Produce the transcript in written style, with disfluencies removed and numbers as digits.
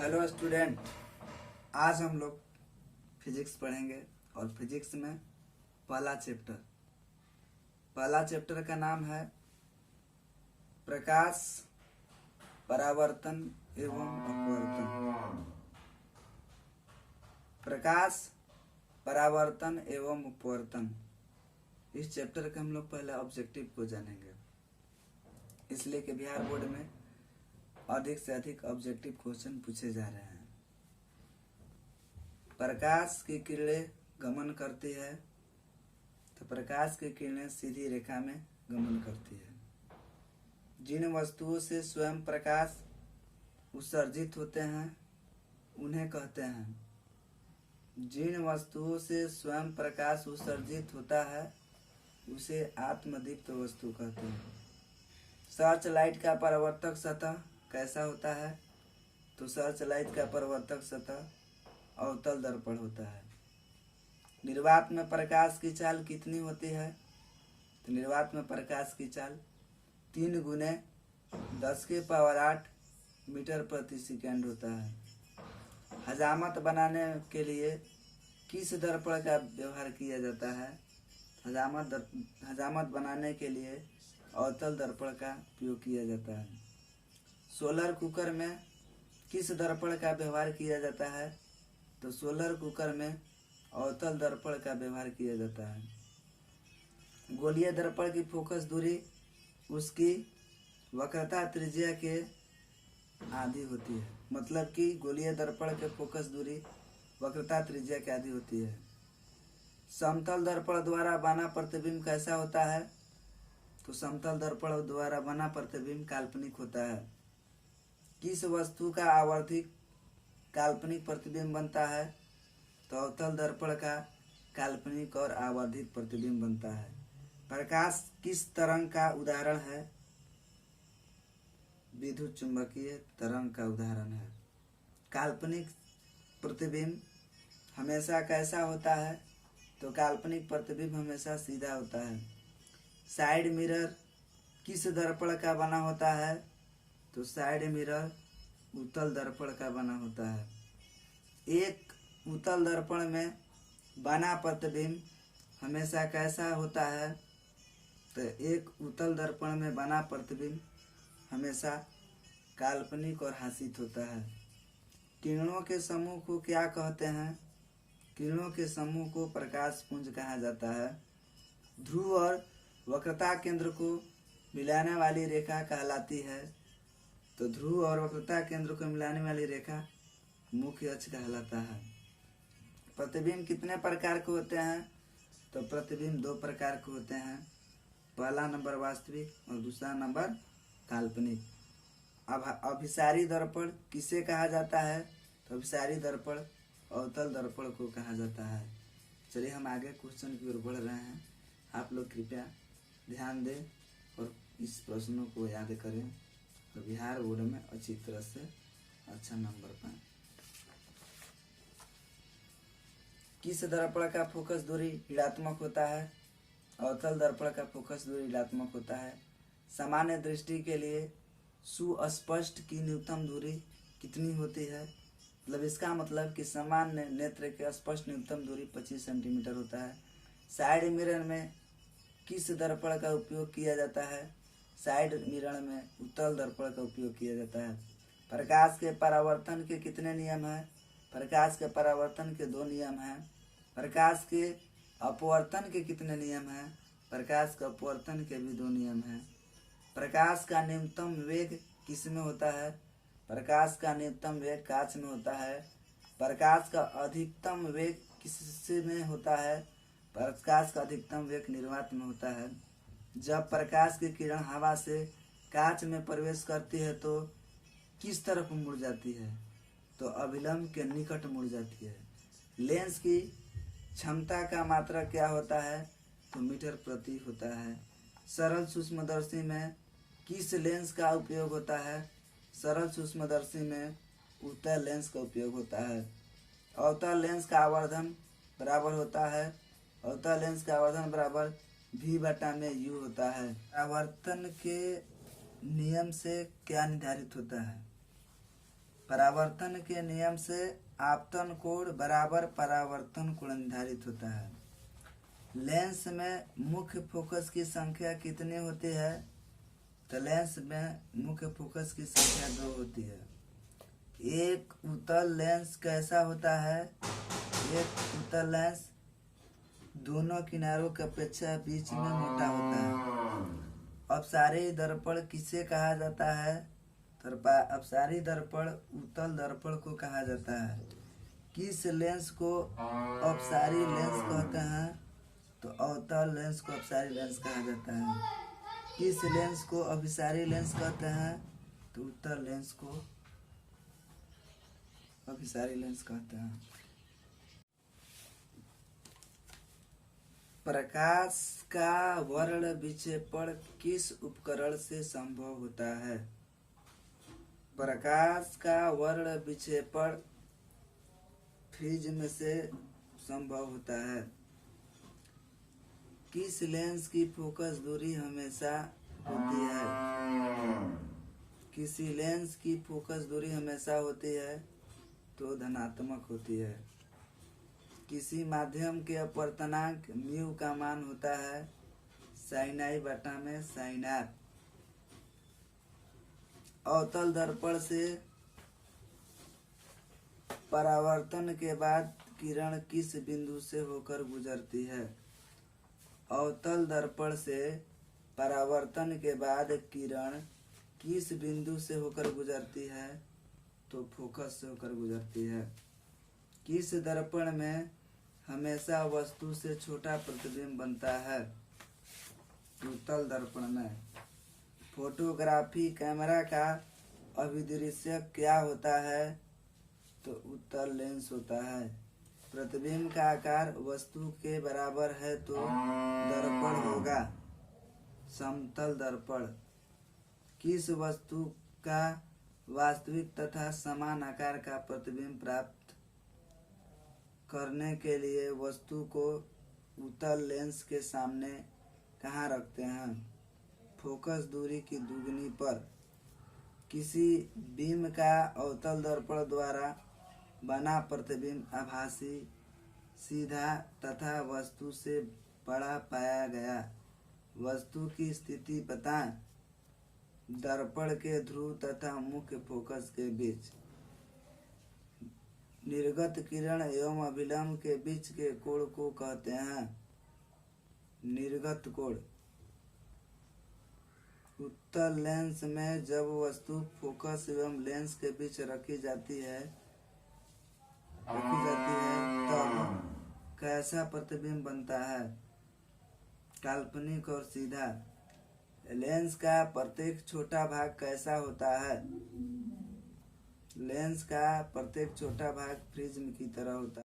Hello student, आज हम लोग फिजिक्स पढ़ेंगे और फिजिक्स में पहला चैप्टर का नाम है प्रकाश परावर्तन एवं अपवर्तन। प्रकाश परावर्तन एवं अपवर्तन, इस चैप्टर के हम लोग पहले ऑब्जेक्टिव को जानेंगे, इसलिए कि बिहार बोर्ड में अधिक से अधिक ऑब्जेक्टिव क्वेश्चन पूछे जा रहे हैं। प्रकाश की किरणें गमन करती है तो प्रकाश की किरणें सीधी रेखा में गमन करती है। जिन वस्तुओं से स्वयं प्रकाश उत्सर्जित होते हैं उन्हें कहते हैं। जिन वस्तुओं से स्वयं प्रकाश उत्सर्जित होता है उसे आत्मदीप्त वस्तु कहते हैं। सर्च लाइट का परावर्तक सतह कैसा होता है? तो सर्च लाइट का परावर्तक सतह अवतल दर्पण होता है। निर्वात में प्रकाश की चाल कितनी होती है? तो निर्वात में प्रकाश की चाल 3 गुने 10⁸ मीटर प्रति सेकेंड होता है। हजामत बनाने के लिए किस दर्पण का व्यवहार किया जाता है? हजामत बनाने के लिए अवतल दर्पण का उपयोग किया जाता है। सोलर कुकर में किस दर्पण का व्यवहार किया जाता है? तो सोलर कुकर में अवतल दर्पण का व्यवहार किया जाता है। गोलीय दर्पण की फोकस दूरी उसकी वक्रता त्रिज्या के आधी होती है। मतलब कि गोलीय दर्पण के फोकस दूरी वक्रता त्रिज्या के आधी होती है। समतल दर्पण द्वारा बना प्रतिबिंब कैसा होता है? तो समतल दर्पण द्वारा बना प्रतिबिंब काल्पनिक होता है। किस वस्तु का आवर्धिक काल्पनिक प्रतिबिंब बनता है? तो अवतल दर्पण का काल्पनिक और आवर्धित प्रतिबिंब बनता है। प्रकाश किस तरंग का उदाहरण है? विद्युत चुंबकीय तरंग का उदाहरण है। काल्पनिक प्रतिबिंब हमेशा कैसा होता है? तो काल्पनिक प्रतिबिंब हमेशा सीधा होता है। साइड मिरर किस दर्पण का बना होता है? तो साइड मिरर उत्तल दर्पण का बना होता है। एक उत्तल दर्पण में बना प्रतिबिंब हमेशा कैसा होता है? तो एक उत्तल दर्पण में बना प्रतिबिंब हमेशा काल्पनिक और हासित होता है। किरणों के समूह को क्या कहते हैं? किरणों के समूह को प्रकाश पुंज कहा जाता है। ध्रुव और वक्रता केंद्र को मिलाने वाली रेखा कहलाती है। तो ध्रुव और वक्रता केंद्र को मिलाने वाली रेखा मुख्य अक्ष कहलाता है। प्रतिबिंब कितने प्रकार के होते हैं? तो प्रतिबिंब 2 प्रकार के होते हैं। पहला नंबर वास्तविक और दूसरा नंबर काल्पनिक। अब अभिसारी दर्पण किसे कहा जाता है? तो अभिसारी दर्पण अवतल दर्पण को कहा जाता है। चलिए हम आगे क्वेश्चन की ओर बढ़ रहे हैं। आप लोग कृपया ध्यान दें और इस प्रश्नों को याद करें और बिहार बोर्ड में अच्छी तरह से अच्छा नंबर पाएं। किस दर्पण का फोकस दूरी ऋणात्मक होता है? अवतल दर्पण का फोकस दूरी ऋणात्मक होता है। सामान्य दृष्टि के लिए सुस्पष्ट की न्यूनतम दूरी कितनी होती है? मतलब इसका मतलब कि सामान्य नेत्र के स्पष्ट न्यूनतम दूरी 25 सेंटीमीटर होता है। साइड मिरर में किस दर्पण का उपयोग किया जाता है? साइड मिरर में उत्तल दर्पण का उपयोग किया जाता है। प्रकाश के परावर्तन के कितने नियम हैं? प्रकाश के परावर्तन के 2 नियम हैं। प्रकाश के अपवर्तन के कितने नियम हैं? प्रकाश के अपवर्तन के भी 2 नियम हैं। प्रकाश का न्यूनतम वेग किस में होता है? प्रकाश का न्यूनतम वेग कांच में होता है। प्रकाश का अधिकतम वेग किस में होता है? प्रकाश का अधिकतम वेग निर्वात में होता है। जब प्रकाश की किरण हवा से कांच में प्रवेश करती है तो किस तरफ मुड़ जाती है? तो अभिलंब के निकट मुड़ जाती है। लेंस की क्षमता का मात्रक क्या होता है? तो मीटर प्रति होता है। सरल सूक्ष्मदर्शी में किस लेंस का उपयोग होता है? सरल सूक्ष्मदर्शी में उत्तल लेंस का उपयोग होता है। अवतल लेंस का आवर्धन बराबर होता है। अवतल लेंस का आवर्धन बराबर v/u होता है। परावर्तन के नियम से क्या निर्धारित होता है? परावर्तन के नियम से आपतन कोण बराबर परावर्तन कोण निर्धारित होता है। लेंस में मुख्य फोकस की संख्या कितनी होती है? तो लेंस में मुख्य फोकस की संख्या 2 होती है। एक उत्तल लेंस कैसा होता है? एक उत्तल लेंस दोनों किनारों की अपेक्षा बीच में मोटा होता है। अपसारी दर्पण किसे कहा जाता है? तो अपसारी दर्पण उत्तल दर्पण को कहा जाता है। किस लेंस को अपसारी लेंस कहते हैं? तो अवतल लेंस को अपसारी लेंस कहा जाता है। किस लेंस को अभिसारी लेंस कहते हैं? तो उत्तल लेंस को अभिसारी लेंस कहते हैं। प्रकाश का वर्ण विक्षेपण किस उपकरण से संभव होता है? प्रकाश का वर्ण विक्षेपण प्रिज्म से संभव होता है। किस लेंस की फोकस दूरी हमेशा होती है? किसी लेंस की फोकस दूरी हमेशा होती है तो धनात्मक होती है। किसी माध्यम के अपवर्तनांक म्यू का मान होता है sin i बटा में sin r। अवतल दर्पण से परावर्तन के बाद किरण किस बिंदु से होकर गुजरती है? अवतल दर्पण से परावर्तन के बाद किरण किस बिंदु से होकर गुजरती है? तो फोकस से होकर गुजरती है। किस दर्पण में हमेशा वस्तु से छोटा प्रतिबिंब बनता है? उत्तल दर्पण में। फोटोग्राफी कैमरा का अभिदृश्यक क्या होता है? तो उत्तल लेंस होता है। प्रतिबिंब का आकार वस्तु के बराबर है तो दर्पण होगा समतल दर्पण। किस वस्तु का वास्तविक तथा समान आकार का प्रतिबिंब प्राप्त करने के लिए वस्तु को उत्तल लेंस के सामने कहाँ रखते हैं? फोकस दूरी की दुगनी पर। किसी बीम का अवतल दर्पण द्वारा बना प्रतिबिंब आभासी, सीधा तथा वस्तु से बड़ा पाया गया। वस्तु की स्थिति बताएं। दर्पण के ध्रुव तथा मुख्य फोकस के बीच। निर्गत किरण एवं अभिलंब के बीच के कोण को कहते हैं निर्गत कोण। उत्तल लेंस में जब वस्तु फोकस एवं लेंस के बीच रखी जाती है तब कैसा प्रतिबिंब बनता है? काल्पनिक और सीधा। लेंस का प्रत्येक छोटा भाग कैसा होता है? लेंस का प्रत्येक छोटा भाग प्रिज्म की तरह होता है।